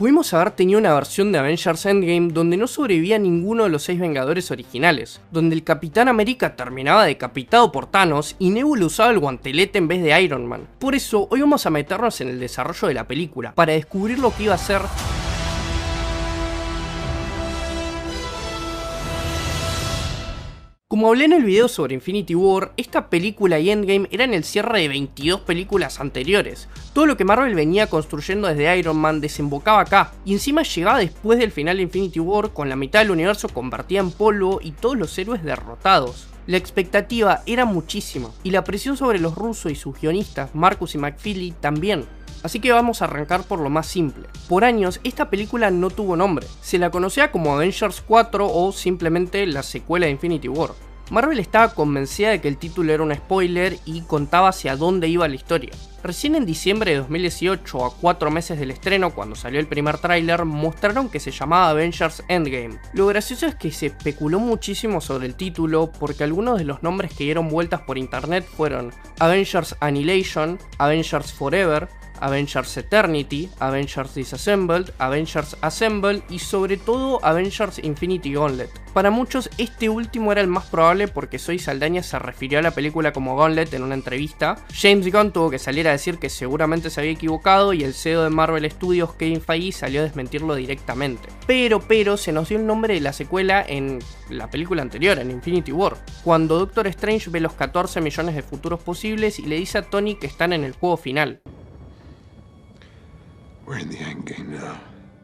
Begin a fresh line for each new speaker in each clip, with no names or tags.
Pudimos haber tenido una versión de Avengers Endgame donde no sobrevivía ninguno de los 6 Vengadores originales, donde el Capitán América terminaba decapitado por Thanos y Nebula usaba el guantelete en vez de Iron Man. Por eso, hoy vamos a meternos en el desarrollo de la película, para descubrir lo que iba a ser Como hablé en el video sobre Infinity War, esta película y Endgame eran el cierre de 22 películas anteriores. Todo lo que Marvel venía construyendo desde Iron Man desembocaba acá, y encima llegaba después del final de Infinity War con la mitad del universo convertida en polvo y todos los héroes derrotados. La expectativa era muchísima, y la presión sobre los rusos y sus guionistas, Marcus y McFeely, también. Así que vamos a arrancar por lo más simple. Por años, esta película no tuvo nombre. Se la conocía como Avengers 4 o simplemente la secuela de Infinity War. Marvel estaba convencida de que el título era un spoiler y contaba hacia dónde iba la historia. Recién en diciembre de 2018, a 4 meses del estreno, cuando salió el primer tráiler, mostraron que se llamaba Avengers Endgame. Lo gracioso es que se especuló muchísimo sobre el título porque algunos de los nombres que dieron vueltas por internet fueron Avengers Annihilation, Avengers Forever, Avengers Eternity, Avengers Disassembled, Avengers Assembled y sobre todo Avengers Infinity Gauntlet. Para muchos este último era el más probable porque Zoe Saldaña se refirió a la película como Gauntlet en una entrevista. James Gunn tuvo que salir a decir que seguramente se había equivocado y el CEO de Marvel Studios, Kevin Feige, salió a desmentirlo directamente. Pero se nos dio el nombre de la secuela en la película anterior, en Infinity War, cuando Doctor Strange ve los 14 millones de futuros posibles y le dice a Tony que están en el juego final.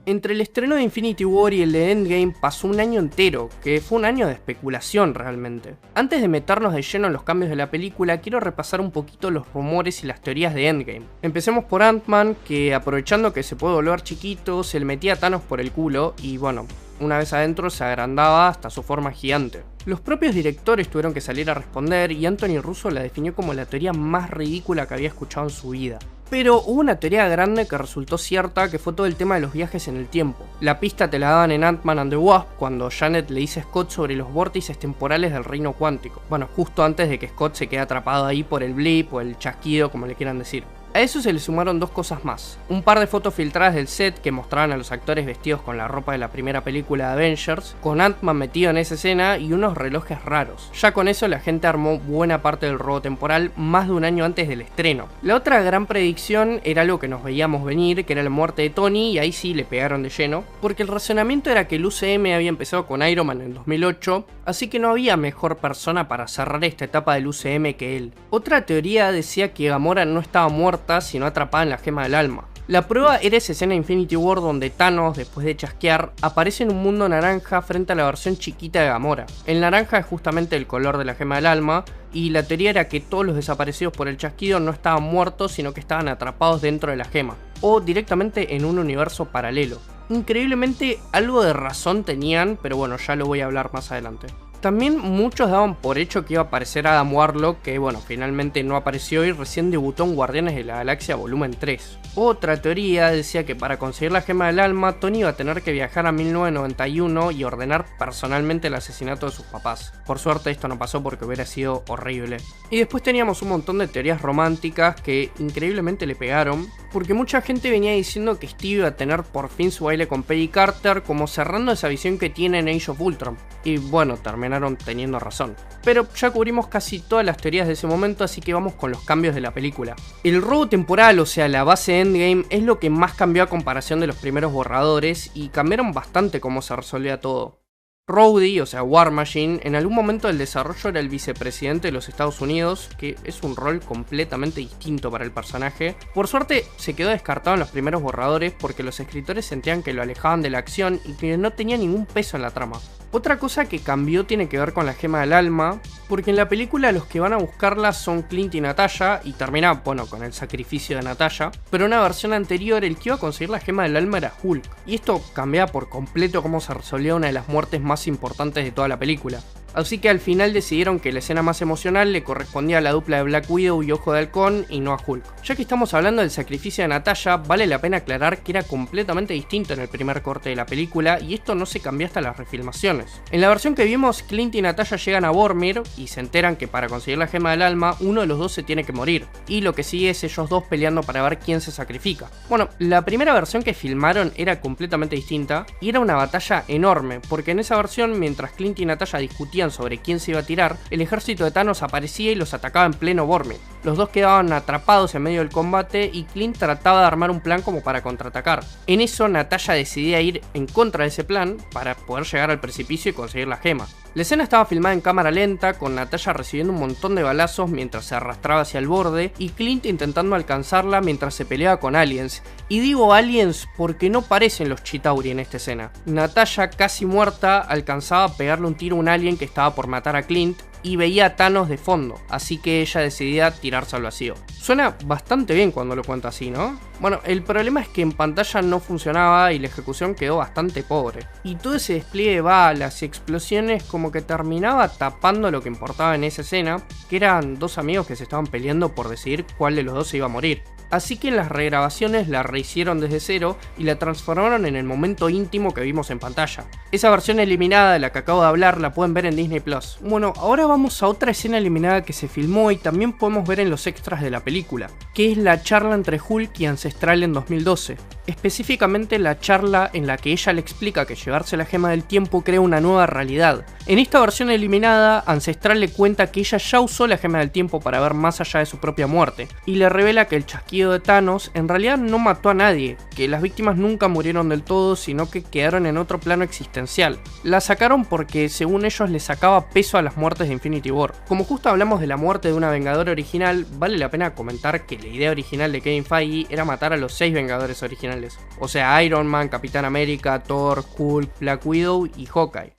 Entre el estreno de Infinity War y el de Endgame pasó un año entero, que fue un año de especulación realmente. Antes de meternos de lleno en los cambios de la película, quiero repasar un poquito los rumores y las teorías de Endgame. Empecemos por Ant-Man, que aprovechando que se puede volver chiquito, se le metía a Thanos por el culo y bueno, una vez adentro se agrandaba hasta su forma gigante. Los propios directores tuvieron que salir a responder y Anthony Russo la definió como la teoría más ridícula que había escuchado en su vida. Pero hubo una teoría grande que resultó cierta, que fue todo el tema de los viajes en el tiempo. La pista te la daban en Ant-Man and the Wasp cuando Janet le dice a Scott sobre los vórtices temporales del reino cuántico. Bueno, justo antes de que Scott se quede atrapado ahí por el blip o el chasquido, como le quieran decir. A eso se le sumaron dos cosas más. Un par de fotos filtradas del set que mostraban a los actores vestidos con la ropa de la primera película de Avengers, con Ant-Man metido en esa escena y unos relojes raros. Ya con eso la gente armó buena parte del robo temporal más de un año antes del estreno. La otra gran predicción era algo que nos veíamos venir, que era la muerte de Tony, y ahí sí le pegaron de lleno, porque el razonamiento era que el UCM había empezado con Iron Man en 2008, así que no había mejor persona para cerrar esta etapa del UCM que él. Otra teoría decía que Gamora no estaba muerta, sino atrapada en la gema del alma. La prueba era esa escena de Infinity War donde Thanos, después de chasquear, aparece en un mundo naranja frente a la versión chiquita de Gamora. El naranja es justamente el color de la gema del alma, y la teoría era que todos los desaparecidos por el chasquido no estaban muertos, sino que estaban atrapados dentro de la gema, o directamente en un universo paralelo. Increíblemente algo de razón tenían, pero bueno, ya lo voy a hablar más adelante. También muchos daban por hecho que iba a aparecer Adam Warlock, que bueno, finalmente no apareció y recién debutó en Guardianes de la Galaxia Volumen 3. Otra teoría decía que para conseguir la gema del alma, Tony iba a tener que viajar a 1991 y ordenar personalmente el asesinato de sus papás. Por suerte esto no pasó porque hubiera sido horrible. Y después teníamos un montón de teorías románticas que increíblemente le pegaron, porque mucha gente venía diciendo que Steve iba a tener por fin su baile con Peggy Carter, como cerrando esa visión que tiene en Age of Ultron. Y bueno, terminaron teniendo razón. Pero ya cubrimos casi todas las teorías de ese momento, así que vamos con los cambios de la película. El robo temporal, o sea, la base Endgame, es lo que más cambió a comparación de los primeros borradores, y cambiaron bastante cómo se resolvía todo. Rhodey, o sea War Machine, en algún momento del desarrollo era el vicepresidente de los Estados Unidos, que es un rol completamente distinto para el personaje. Por suerte se quedó descartado en los primeros borradores porque los escritores sentían que lo alejaban de la acción y que no tenía ningún peso en la trama. Otra cosa que cambió tiene que ver con la gema del alma, porque en la película los que van a buscarla son Clint y Natasha, y termina, bueno, con el sacrificio de Natasha, pero en una versión anterior el que iba a conseguir la gema del alma era Hulk, y esto cambiaba por completo cómo se resolvía una de las muertes más importantes de toda la película. así que al final decidieron que la escena más emocional le correspondía a la dupla de Black Widow y Ojo de Halcón y no a Hulk. Ya que estamos hablando del sacrificio de Natasha, vale la pena aclarar que era completamente distinto en el primer corte de la película y esto no se cambió hasta las refilmaciones. En la versión que vimos, Clint y Natasha llegan a Vormir y se enteran que para conseguir la gema del alma, uno de los dos se tiene que morir, y lo que sigue es ellos dos peleando para ver quién se sacrifica. Bueno, la primera versión que filmaron era completamente distinta y era una batalla enorme, porque en esa versión, mientras Clint y Natasha discutían sobre quién se iba a tirar, el ejército de Thanos aparecía y los atacaba en pleno Vormir. Los dos quedaban atrapados en medio del combate y Clint trataba de armar un plan como para contraatacar. En eso Natasha decidía ir en contra de ese plan para poder llegar al precipicio y conseguir la gema. La escena estaba filmada en cámara lenta, con Natasha recibiendo un montón de balazos mientras se arrastraba hacia el borde y Clint intentando alcanzarla mientras se peleaba con aliens. Y digo aliens porque no parecen los Chitauri en esta escena. Natasha, casi muerta, alcanzaba a pegarle un tiro a un alien que estaba por matar a Clint y veía a Thanos de fondo, así que ella decidía tirarse al vacío. Suena bastante bien cuando lo cuento así, ¿no? Bueno, el problema es que en pantalla no funcionaba y la ejecución quedó bastante pobre. Y todo ese despliegue de balas y explosiones como que terminaba tapando lo que importaba en esa escena, que eran dos amigos que se estaban peleando por decidir cuál de los dos se iba a morir. Así que en las regrabaciones la rehicieron desde cero y la transformaron en el momento íntimo que vimos en pantalla. Esa versión eliminada de la que acabo de hablar la pueden ver en Disney Plus. Bueno, ahora vamos a otra escena eliminada que se filmó y también podemos ver en los extras de la película, que es la charla entre Hulk y Ancestral en 2012. Específicamente la charla en la que ella le explica que llevarse la gema del tiempo crea una nueva realidad. En esta versión eliminada, Ancestral le cuenta que ella ya usó la gema del tiempo para ver más allá de su propia muerte, y le revela que el chasquido de Thanos en realidad no mató a nadie, que las víctimas nunca murieron del todo, sino que quedaron en otro plano existencial. La sacaron porque según ellos le sacaba peso a las muertes de Infinity War. Como justo hablamos de la muerte de una Vengadora original, vale la pena comentar que la idea original de Kevin Feige era matar a los 6 Vengadores originales. O sea, Iron Man, Capitán América, Thor, Hulk, Black Widow y Hawkeye.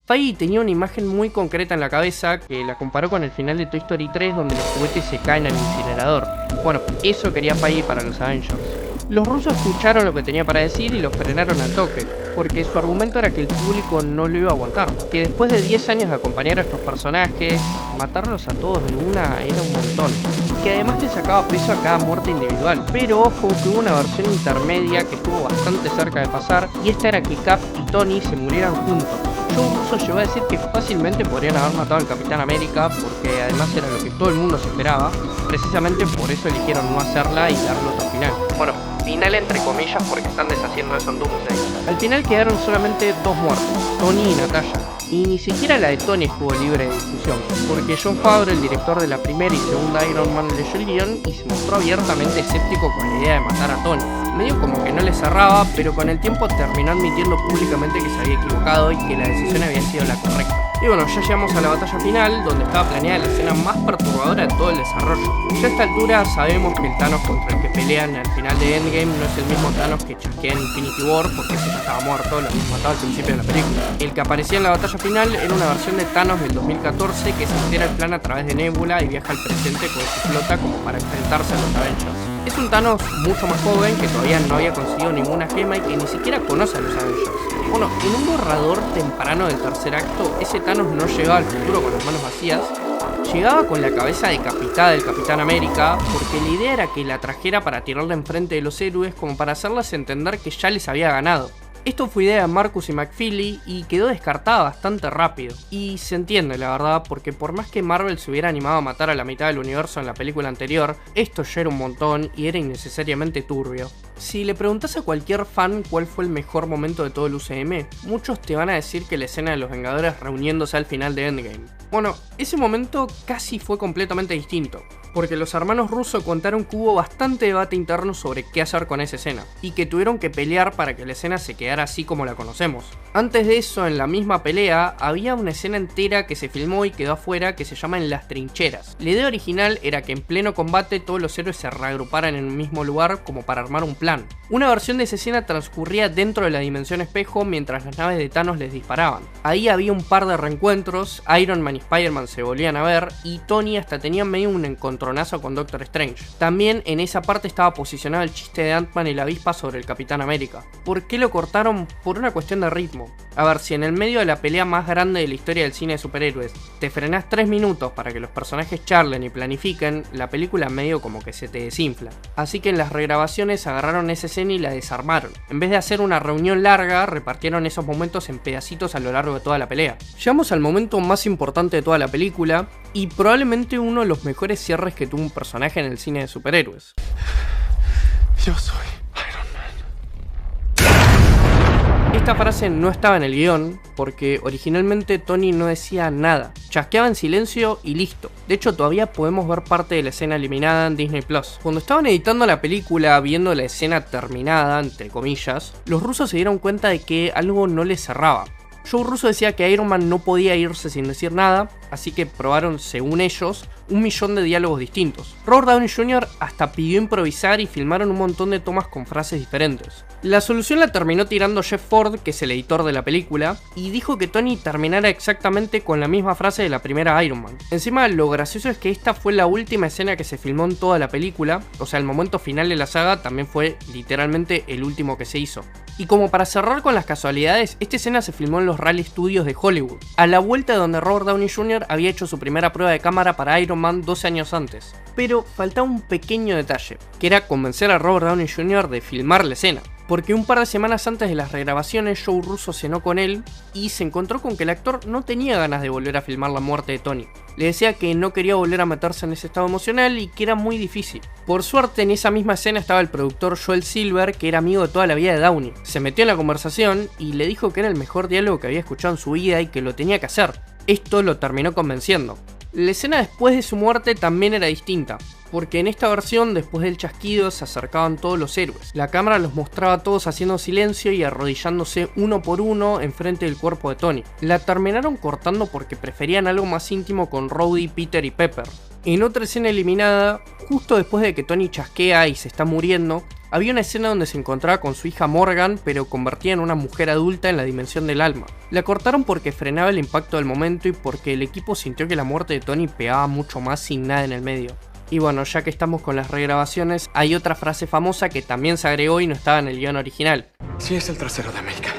Feige tenía una imagen muy concreta en la cabeza que la comparó con el final de Toy Story 3 donde los juguetes se caen al incinerador. Bueno, eso quería Feige para los Avengers. Los rusos escucharon lo que tenía para decir y lo frenaron al toque, porque su argumento era que el público no lo iba a aguantar, que después de 10 años de acompañar a estos personajes, matarlos a todos de una era un montón, y que además le sacaba peso a cada muerte individual. Pero ojo que hubo una versión intermedia que estuvo bastante cerca de pasar, y esta era que Cap y Tony se murieran juntos. Joe Russo llegó a decir que fácilmente podrían haber matado al Capitán América, porque además era lo que todo el mundo se esperaba. Precisamente por eso eligieron no hacerla y darle otro final. Bueno, final entre comillas porque están deshaciendo eso en Doomsday. Al final quedaron solamente 2 muertes, Tony y Natasha. Y ni siquiera la de Tony estuvo libre de discusión, porque Jon Favreau, el director de la primera y segunda Iron Man, leyó el guión y se mostró abiertamente escéptico con la idea de matar a Tony. Medio como que no le cerraba, pero con el tiempo terminó admitiendo públicamente que se había equivocado y que la decisión había sido la correcta. Y bueno, ya llegamos a la batalla final, donde estaba planeada la escena más perturbadora de todo el desarrollo. Ya a esta altura sabemos que el Thanos contra el que pelean al final de Endgame no es el mismo Thanos que chasquea en Infinity War, porque ese ya estaba muerto, lo mismo matado al principio de la película. El que aparecía en la batalla final era una versión de Thanos del 2014 que se entera el plan a través de Nebula y viaja al presente con su flota como para enfrentarse a los Avengers. Es un Thanos mucho más joven que todavía no había conseguido ninguna gema y que ni siquiera conoce a los Avengers. Bueno, en un borrador temprano del tercer acto, ese Thanos no llegaba al futuro con las manos vacías, llegaba con la cabeza decapitada del Capitán América, porque la idea era que la trajera para tirarla enfrente de los héroes como para hacerles entender que ya les había ganado. Esto fue idea de Marcus y McFeely y quedó descartada bastante rápido. Y se entiende la verdad, porque por más que Marvel se hubiera animado a matar a la mitad del universo en la película anterior, esto ya era un montón y era innecesariamente turbio. Si le preguntas a cualquier fan cuál fue el mejor momento de todo el UCM, muchos te van a decir que la escena de los Vengadores reuniéndose al final de Endgame. Bueno, ese momento casi fue completamente distinto, porque los hermanos Russo contaron que hubo bastante debate interno sobre qué hacer con esa escena, y que tuvieron que pelear para que la escena se quedara así como la conocemos. Antes de eso, en la misma pelea, había una escena entera que se filmó y quedó afuera que se llama En las trincheras. La idea original era que en pleno combate todos los héroes se reagruparan en un mismo lugar como para armar un plan. Una versión de esa escena transcurría dentro de la dimensión espejo mientras las naves de Thanos les disparaban. Ahí había un par de reencuentros, Iron Man y Spider-Man se volvían a ver, y Tony hasta tenía medio un encontronazo encontronazo con Doctor Strange. También en esa parte estaba posicionado el chiste de Ant-Man y la avispa sobre el Capitán América. ¿Por qué lo cortaron? Por una cuestión de ritmo. A ver, si en el medio de la pelea más grande de la historia del cine de superhéroes te frenás 3 minutos para que los personajes charlen y planifiquen, la película medio como que se te desinfla. Así que en las regrabaciones agarraron esa escena y la desarmaron. En vez de hacer una reunión larga, repartieron esos momentos en pedacitos a lo largo de toda la pelea. Llegamos al momento más importante de toda la película y probablemente uno de los mejores cierres que tuvo un personaje en el cine de superhéroes.
Yo soy Iron Man.
Esta frase no estaba en el guión porque originalmente Tony no decía nada, chasqueaba en silencio y listo. De hecho, todavía podemos ver parte de la escena eliminada en Disney Plus. Cuando estaban editando la película, viendo la escena terminada, entre comillas, los rusos se dieron cuenta de que algo no les cerraba. Joe Russo decía que Iron Man no podía irse sin decir nada, así que probaron, según ellos, 1.000.000 de diálogos distintos. Robert Downey Jr. hasta pidió improvisar y filmaron un montón de tomas con frases diferentes. La solución la terminó tirando Jeff Ford, que es el editor de la película, y dijo que Tony terminara exactamente con la misma frase de la primera Iron Man. Encima, lo gracioso es que esta fue la última escena que se filmó en toda la película, o sea, el momento final de la saga también fue literalmente el último que se hizo. Y como para cerrar con las casualidades, esta escena se filmó en los Raleigh Studios de Hollywood, a la vuelta de donde Robert Downey Jr. había hecho su primera prueba de cámara para Iron Man 12 años antes. Pero faltaba un pequeño detalle, que era convencer a Robert Downey Jr. de filmar la escena. Porque un par de semanas antes de las regrabaciones, Joe Russo cenó con él y se encontró con que el actor no tenía ganas de volver a filmar la muerte de Tony. Le decía que no quería volver a meterse en ese estado emocional y que era muy difícil. Por suerte, en esa misma escena estaba el productor Joel Silver, que era amigo de toda la vida de Downey. Se metió en la conversación y le dijo que era el mejor diálogo que había escuchado en su vida y que lo tenía que hacer. Esto lo terminó convenciendo. La escena después de su muerte también era distinta, porque en esta versión, después del chasquido, se acercaban todos los héroes. La cámara los mostraba todos haciendo silencio y arrodillándose uno por uno enfrente del cuerpo de Tony. La terminaron cortando porque preferían algo más íntimo con Rhodey, Peter y Pepper. En otra escena eliminada, justo después de que Tony chasquea y se está muriendo, había una escena donde se encontraba con su hija Morgan, pero convertida en una mujer adulta en la dimensión del alma. La cortaron porque frenaba el impacto del momento y porque el equipo sintió que la muerte de Tony pegaba mucho más sin nada en el medio. Y bueno, ya que estamos con las regrabaciones, hay otra frase famosa que también se agregó y no estaba en el guión original.
Sí, es el trasero de América.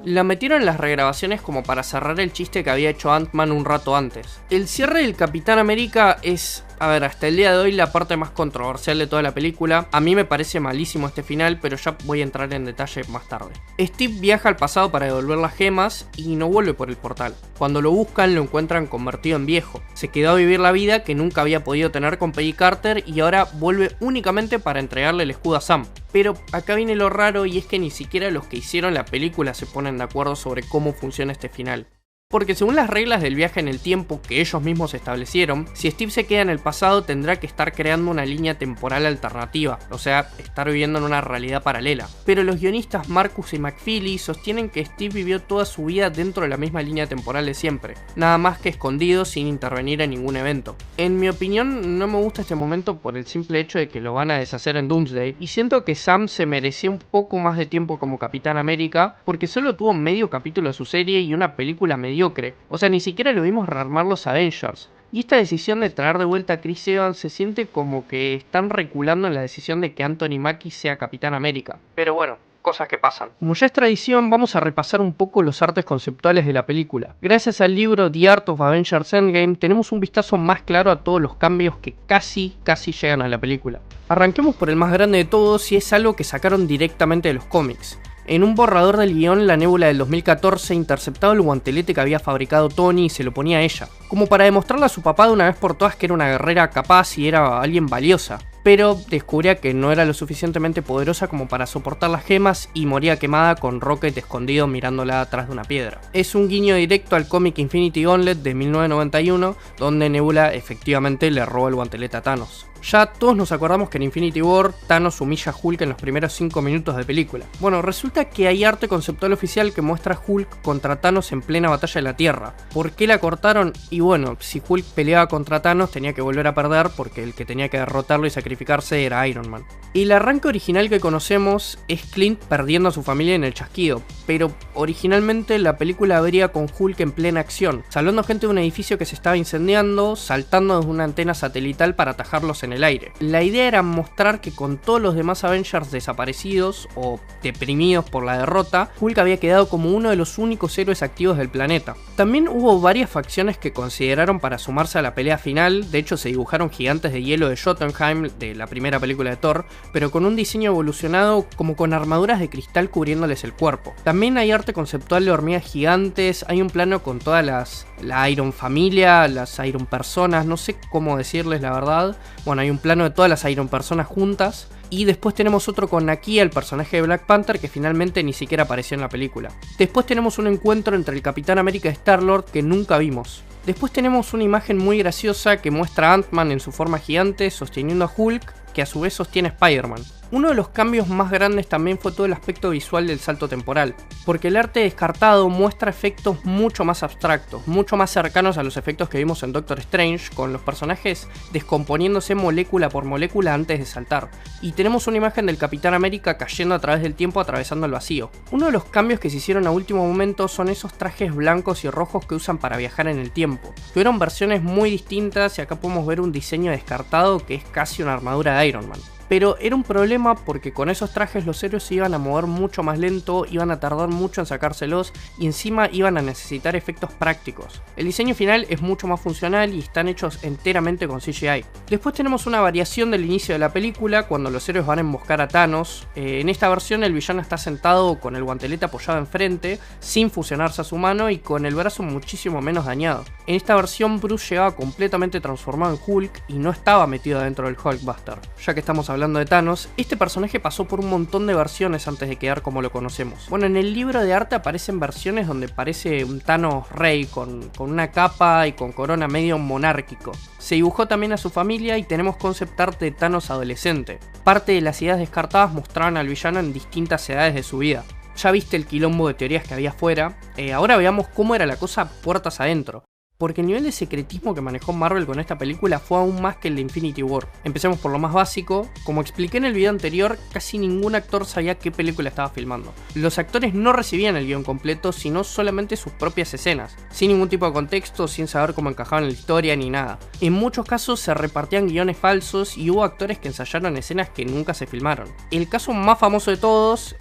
La metieron en las regrabaciones como para cerrar el chiste que había hecho Ant-Man un rato antes. El cierre del Capitán América es, a ver, hasta el día de hoy la parte más controversial de toda la película. A mí me parece malísimo este final, pero ya voy a entrar en detalle más tarde. Steve viaja al pasado para devolver las gemas y no vuelve por el portal. Cuando lo buscan lo encuentran convertido en viejo. Se quedó a vivir la vida que nunca había podido tener con Peggy Carter y ahora vuelve únicamente para entregarle el escudo a Sam. Pero acá viene lo raro y es que ni siquiera los que hicieron la película se ponen de acuerdo sobre cómo funciona este final. Porque según las reglas del viaje en el tiempo que ellos mismos establecieron, si Steve se queda en el pasado tendrá que estar creando una línea temporal alternativa, o sea, estar viviendo en una realidad paralela. Pero los guionistas Marcus y McFeely sostienen que Steve vivió toda su vida dentro de la misma línea temporal de siempre, nada más que escondido sin intervenir en ningún evento. En mi opinión, no me gusta este momento por el simple hecho de que lo van a deshacer en Doomsday, y siento que Sam se merecía un poco más de tiempo como Capitán América, porque solo tuvo medio capítulo de su serie y una película mediocre. O sea, ni siquiera lo vimos rearmar los Avengers. Y esta decisión de traer de vuelta a Chris Evans se siente como que están reculando en la decisión de que Anthony Mackie sea Capitán América. Pero bueno, cosas que pasan. Como ya es tradición, vamos a repasar un poco los artes conceptuales de la película. Gracias al libro The Art of Avengers Endgame, tenemos un vistazo más claro a todos los cambios que casi llegan a la película. Arranquemos por el más grande de todos y es algo que sacaron directamente de los cómics. En un borrador del guión, la Nebula del 2014 interceptaba el guantelete que había fabricado Tony y se lo ponía a ella, como para demostrarle a su papá de una vez por todas que era una guerrera capaz y era alguien valiosa. Pero descubría que no era lo suficientemente poderosa como para soportar las gemas y moría quemada con Rocket escondido mirándola atrás de una piedra. Es un guiño directo al cómic Infinity Gauntlet de 1991, donde Nebula efectivamente le roba el guantelete a Thanos. Ya todos nos acordamos que en Infinity War Thanos humilla a Hulk en los primeros 5 minutos de película. Bueno, resulta que hay arte conceptual oficial que muestra a Hulk contra Thanos en plena batalla de la Tierra. ¿Por qué la cortaron? Y bueno, si Hulk peleaba contra Thanos tenía que volver a perder porque el que tenía que derrotarlo y sacrificarse era Iron Man. El arranque original que conocemos es Clint perdiendo a su familia en el chasquido, pero originalmente la película abría con Hulk en plena acción, salvando gente de un edificio que se estaba incendiando, saltando desde una antena satelital para atajarlos en el aire. La idea era mostrar que con todos los demás Avengers desaparecidos o deprimidos por la derrota, Hulk había quedado como uno de los únicos héroes activos del planeta. También hubo varias facciones que consideraron para sumarse a la pelea final, de hecho se dibujaron gigantes de hielo de Jotunheim de la primera película de Thor, pero con un diseño evolucionado como con armaduras de cristal cubriéndoles el cuerpo. También hay arte conceptual de hormigas gigantes, hay un plano con todas la Iron familia, las Iron personas, no sé cómo decirles la verdad. Bueno, hay un plano de todas las Iron personas juntas. Y después tenemos otro con Nakia, el personaje de Black Panther, que finalmente ni siquiera apareció en la película. Después tenemos un encuentro entre el Capitán América y Star-Lord que nunca vimos. Después tenemos una imagen muy graciosa que muestra a Ant-Man en su forma gigante sosteniendo a Hulk, que a su vez sostiene a Spider-Man. Uno de los cambios más grandes también fue todo el aspecto visual del salto temporal, porque el arte descartado muestra efectos mucho más abstractos, mucho más cercanos a los efectos que vimos en Doctor Strange, con los personajes descomponiéndose molécula por molécula antes de saltar. Y tenemos una imagen del Capitán América cayendo a través del tiempo atravesando el vacío. Uno de los cambios que se hicieron a último momento son esos trajes blancos y rojos que usan para viajar en el tiempo. Tuvieron versiones muy distintas y acá podemos ver un diseño descartado que es casi una armadura de Iron Man. Pero era un problema porque con esos trajes los héroes se iban a mover mucho más lento, iban a tardar mucho en sacárselos y encima iban a necesitar efectos prácticos. El diseño final es mucho más funcional y están hechos enteramente con CGI. Después tenemos una variación del inicio de la película cuando los héroes van a emboscar a Thanos. En esta versión el villano está sentado con el guantelete apoyado enfrente, sin fusionarse a su mano y con el brazo muchísimo menos dañado. En esta versión Bruce llegaba completamente transformado en Hulk y no estaba metido dentro del Hulkbuster. Ya que estamos hablando de Thanos, este personaje pasó por un montón de versiones antes de quedar como lo conocemos. Bueno, en el libro de arte aparecen versiones donde parece un Thanos rey con una capa y con corona medio monárquico. Se dibujó también a su familia y tenemos concept art de Thanos adolescente. Parte de las ideas descartadas mostraban al villano en distintas edades de su vida. Ya viste el quilombo de teorías que había afuera, ahora veamos cómo era la cosa puertas adentro. Porque el nivel de secretismo que manejó Marvel con esta película fue aún más que el de Infinity War. Empecemos por lo más básico. Como expliqué en el video anterior, casi ningún actor sabía qué película estaba filmando. Los actores no recibían el guión completo, sino solamente sus propias escenas, sin ningún tipo de contexto, sin saber cómo encajaban en la historia ni nada. En muchos casos se repartían guiones falsos y hubo actores que ensayaron escenas que nunca se filmaron. El caso más famoso de todos,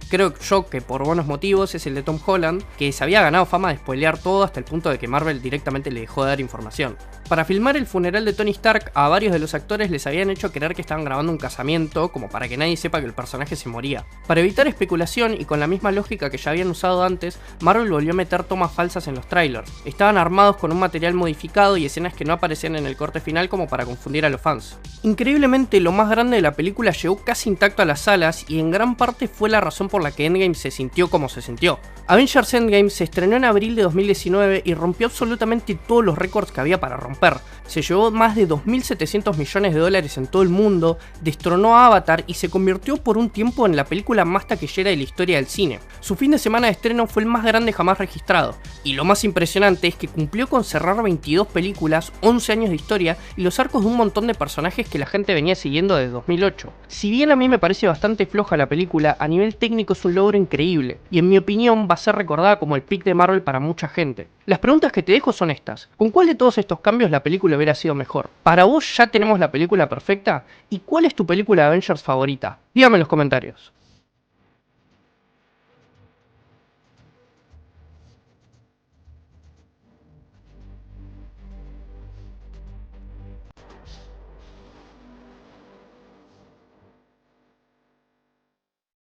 creo yo que por buenos motivos, es el de Tom Holland, que se había ganado fama de spoilear todo hasta el punto de que Marvel directamente le dejó de dar información. Para filmar el funeral de Tony Stark, a varios de los actores les habían hecho creer que estaban grabando un casamiento, como para que nadie sepa que el personaje se moría. Para evitar especulación y con la misma lógica que ya habían usado antes, Marvel volvió a meter tomas falsas en los trailers. Estaban armados con un material modificado y escenas que no aparecían en el corte final como para confundir a los fans. Increíblemente, lo más grande de la película llegó casi intacto a las salas y en gran parte fue la razón por la que Endgame se sintió como se sintió. Avengers Endgame se estrenó en abril de 2019 y rompió absolutamente todos los récords que había para romper. Se llevó más de 2.700 millones de dólares en todo el mundo, destronó a Avatar y se convirtió por un tiempo en la película más taquillera de la historia del cine. Su fin de semana de estreno fue el más grande jamás registrado, y lo más impresionante es que cumplió con cerrar 22 películas, 11 años de historia y los arcos de un montón de personajes que la gente venía siguiendo desde 2008. Si bien a mí me parece bastante floja la película, a nivel técnico es un logro increíble, y en mi opinión va a ser recordada como el pick de Marvel para mucha gente. Las preguntas que te dejo son estas: ¿con cuál de todos estos cambios la película hubiera sido mejor? ¿Para vos ya tenemos la película perfecta? ¿Y cuál es tu película de Avengers favorita? Dígame en los comentarios.